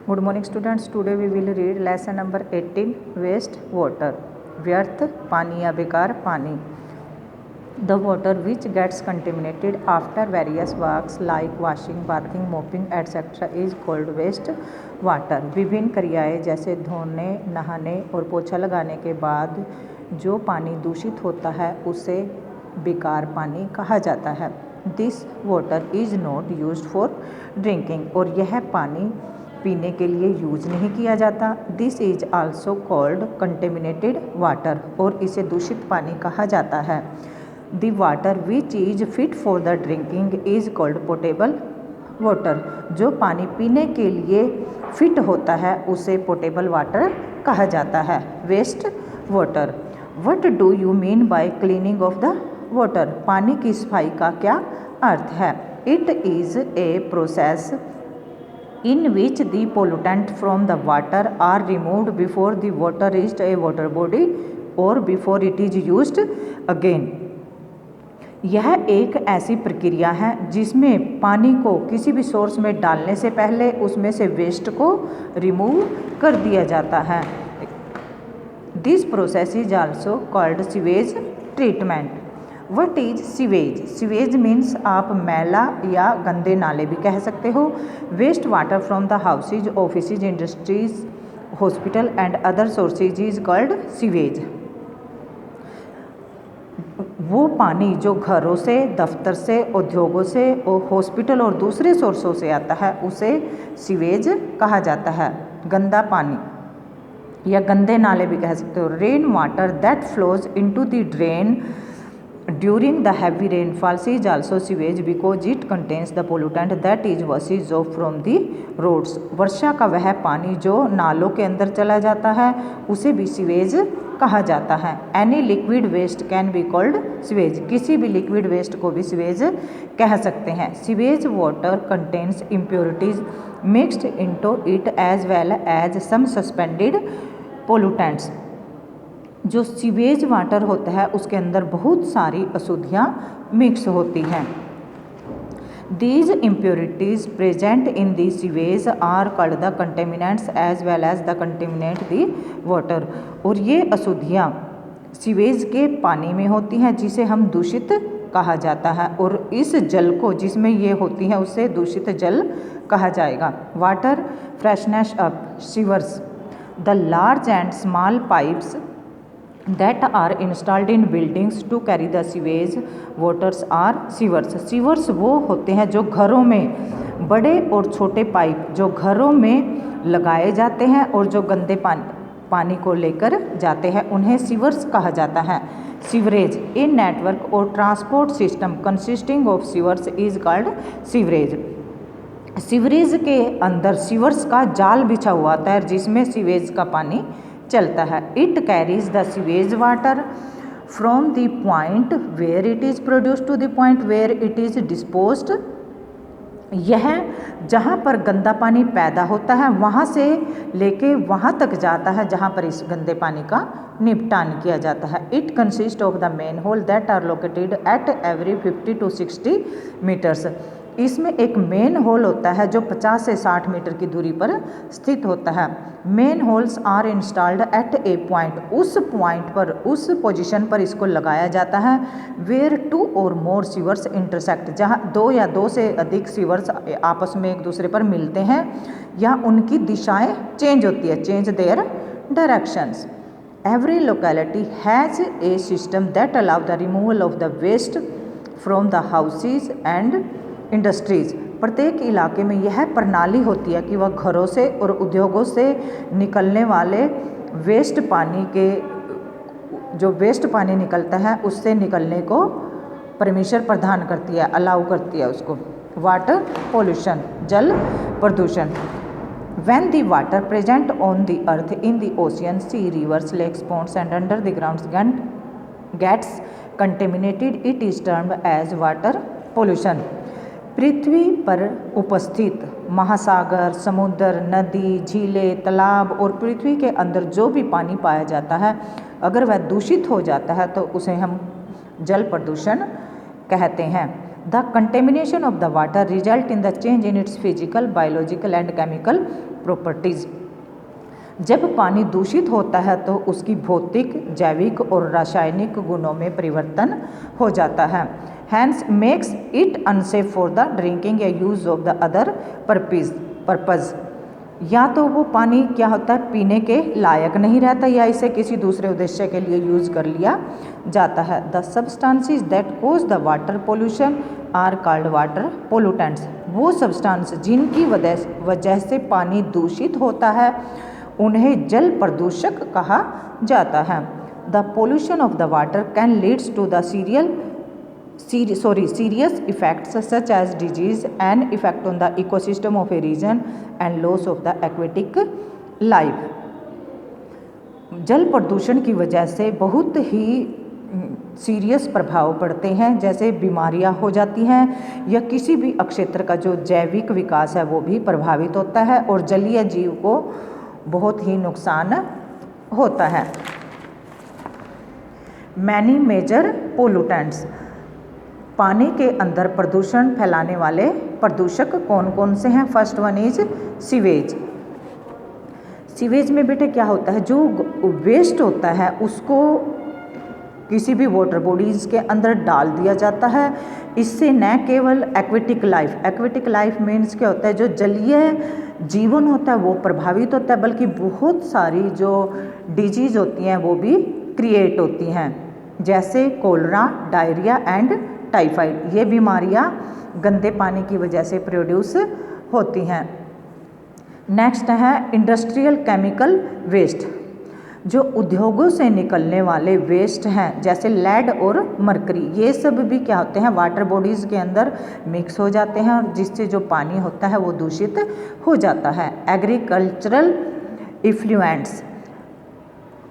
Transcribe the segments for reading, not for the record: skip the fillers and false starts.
Good morning students. Today we will read lesson number 18 waste water. व्यर्थ पानी या बेकार पानी. The water which gets contaminated after various works like washing, bathing, mopping etc. is called waste water. विभिन्न क्रियाएं जैसे धोने, नहाने और पोछा लगाने के बाद जो पानी दूषित होता है उसे बेकार पानी कहा जाता है. This water is not used for drinking. और यह पानी पीने के लिए यूज नहीं किया जाता. This is also called contaminated water. और इसे दूषित पानी कहा जाता है. The water which is fit for the drinking is called potable water. जो पानी पीने के लिए फिट होता है उसे पोटेबल वाटर कहा जाता है. Waste water. What do you mean by cleaning of the water. पानी की सफाई का क्या अर्थ है. It is a process in which the pollutant from the water are removed before the water reaches a water body or before it is used again. यह एक ऐसी प्रक्रिया है जिसमें पानी को किसी भी सोर्स में डालने से पहले उसमें से वेस्ट को रिमूव कर दिया जाता है. This process is also called sewage treatment. What is sewage. Sewage means आप मैला या गंदे नाले भी कह सकते हो. Waste water from the houses, offices, industries, hospital and other sources is called sewage. वो पानी जो घरों से, दफ्तर से, उद्योगों से और हॉस्पिटल और दूसरे सोर्सों से आता है उसे सीवेज कहा जाता है. गंदा पानी या गंदे नाले भी कह सकते हो. Rain water that flows into the drain during the heavy rainfalls is also sewage because it contains the pollutant that is washes off from the roads. वर्षा का वह पानी जो नालों के अंदर चला जाता है उसे भी सीवेज कहा जाता है. Any liquid waste can be called sewage. किसी भी लिक्विड वेस्ट को भी सीवेज कह सकते हैं. Sewage water contains impurities mixed into it as well as some suspended pollutants. जो सीवेज वाटर होता है उसके अंदर बहुत सारी अशुद्धियाँ मिक्स होती हैं. These impurities present in the sewage are called the contaminants as well as the contaminate the water. और ये अशुद्धियाँ सीवेज के पानी में होती हैं जिसे हम दूषित कहा जाता है. और इस जल को जिसमें ये होती हैं उसे दूषित जल कहा जाएगा. Water freshness up sewers. The large and small pipes that are installed in buildings to carry the sewage waters are sewers. sewers वो होते हैं जो घरों में बड़े और छोटे पाइप जो घरों में लगाए जाते हैं और जो गंदे पानी को लेकर जाते हैं उन्हें सीवर्स कहा जाता है. सीवरेज. ए नेटवर्क और transport system consisting of sewers is called sewerage. Sewerage के अंदर सीवर्स का जाल बिछा हुआ होता है जिसमें सीवेज का पानी चलता है. It carries the sewage water from the point where it is produce to the point where it is disposed. यह जहाँ पर गंदा पानी पैदा होता है वहाँ से लेके वहाँ तक जाता है जहाँ पर इस गंदे पानी का निपटान किया जाता है. It consist of the manhole that are located at every 50 to 60 meters. इसमें एक मेन होल होता है जो 50 से 60 मीटर की दूरी पर स्थित होता है. Manholes are installed at a point. उस पॉइंट पर, उस पोजीशन पर इसको लगाया जाता है. Where 2 or more sewers intersect. जहाँ 2 या 2 से अधिक सीवर्स आपस में एक दूसरे पर मिलते हैं या उनकी दिशाएं चेंज होती है. Change their directions. Every locality has a system that allow the removal of the waste from the houses and industries. प्रत्येक इलाके में यह प्रणाली होती है कि वह घरों से और उद्योगों से निकलने वाले वेस्ट पानी के जो वेस्ट पानी निकलता है उससे निकलने को परमिशन प्रदान करती है, अलाउ करती है उसको. Water pollution. जल प्रदूषण. When the water present on the earth in the ocean, sea, rivers, lakes, ponds and under the ground gets contaminated, it is termed as water pollution. पृथ्वी पर उपस्थित महासागर, समुद्र, नदी, झीलें, तालाब और पृथ्वी के अंदर जो भी पानी पाया जाता है अगर वह दूषित हो जाता है तो उसे हम जल प्रदूषण कहते हैं. The contamination of the water result in the change in its physical, biological and chemical properties. जब पानी दूषित होता है तो उसकी भौतिक, जैविक और रासायनिक गुणों में परिवर्तन हो जाता है। Hence makes it unsafe for the drinking या use of the other purpose. या तो वो पानी क्या होता है, पीने के लायक नहीं रहता या इसे किसी दूसरे उद्देश्य के लिए यूज़ कर लिया जाता है। The substances that cause the water pollution are called water pollutants. वो सब्सटेंस जिनकी वजह से पानी दूषित होता है उन्हें जल प्रदूषक कहा जाता है। The pollution of the water can leads to the serious effects such as disease and effect on the ecosystem of a region and loss of the aquatic life। जल प्रदूषण की वजह से बहुत ही सीरियस प्रभाव पड़ते हैं, जैसे बीमारियां हो जाती हैं या किसी भी अक्षेत्र का जो जैविक विकास है वो भी प्रभावित होता है और जलीय जीव को बहुत ही नुकसान होता है। Many major pollutants. पानी के अंदर प्रदूषण फैलाने वाले प्रदूषक कौन कौन से हैं? First one is sewage. Sewage में बेटे क्या होता है, जो वेस्ट होता है उसको किसी भी वाटर बॉडीज़ के अंदर डाल दिया जाता है। इससे न केवल एक्वेटिक लाइफ मीन्स क्या होता है, जो जलीय जीवन होता है वो प्रभावित होता है, बल्कि बहुत सारी जो डिजीज़ होती हैं वो भी क्रिएट होती हैं, जैसे कोलरा, डायरिया एंड टाइफाइड। ये बीमारियां गंदे पानी की वजह से प्रोड्यूस होती हैं। नेक्स्ट है इंडस्ट्रियल केमिकल वेस्ट। जो उद्योगों से निकलने वाले वेस्ट हैं जैसे लेड और मरकरी, ये सब भी क्या होते हैं, वाटर बॉडीज़ के अंदर मिक्स हो जाते हैं और जिससे जो पानी होता है वो दूषित हो जाता है। एग्रीकल्चरल इफ्लुएंट्स,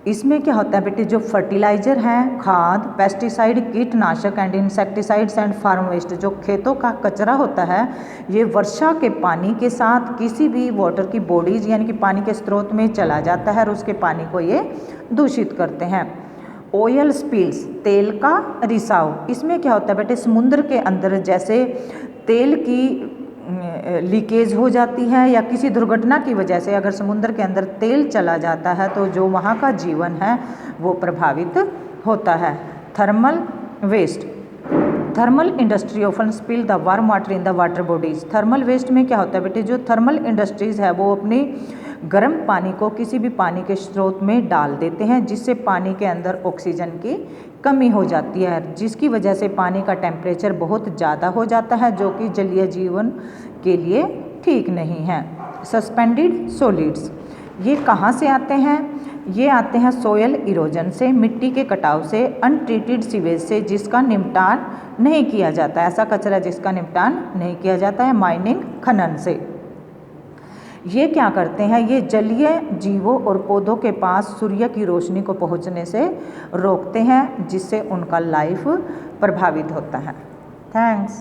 इसमें क्या होता है बेटे, जो फर्टिलाइज़र हैं, खाद, पेस्टिसाइड, कीटनाशक and insecticides and farm waste, जो खेतों का कचरा होता है, ये वर्षा के पानी के साथ किसी भी वाटर की बॉडीज़ यानी कि पानी के स्रोत में चला जाता है और उसके पानी को ये दूषित करते हैं। ऑयल स्पिल्स, तेल का रिसाव, इसमें क्या होता है बेटे, समुद्र के अंदर जैसे तेल की लीकेज हो जाती है या किसी दुर्घटना की वजह से अगर समुद्र के अंदर तेल चला जाता है तो जो वहाँ का जीवन है वो प्रभावित होता है। Thermal waste, thermal industry often spill the warm water in the water bodies. Thermal waste में क्या होता है बेटे, जो थर्मल इंडस्ट्रीज़ है वो अपनी गर्म पानी को किसी भी पानी के स्रोत में डाल देते हैं, जिससे पानी के अंदर ऑक्सीजन की कमी हो जाती है, जिसकी वजह से पानी का टेम्परेचर बहुत ज़्यादा हो जाता है, जो कि जलीय जीवन के लिए ठीक नहीं है। सस्पेंडेड सॉलिड्स, ये कहाँ से आते हैं? ये आते हैं सोयल इरोजन से, मिट्टी के कटाव से, अनट्रीटेड सीवेज से जिसका निपटान नहीं किया जाता, ऐसा कचरा जिसका निपटान नहीं किया जाता है, माइनिंग, खनन से। ये क्या करते हैं, ये जलीय जीवों और पौधों के पास सूर्य की रोशनी को पहुंचने से रोकते हैं, जिससे उनका लाइफ प्रभावित होता है। थैंक्स।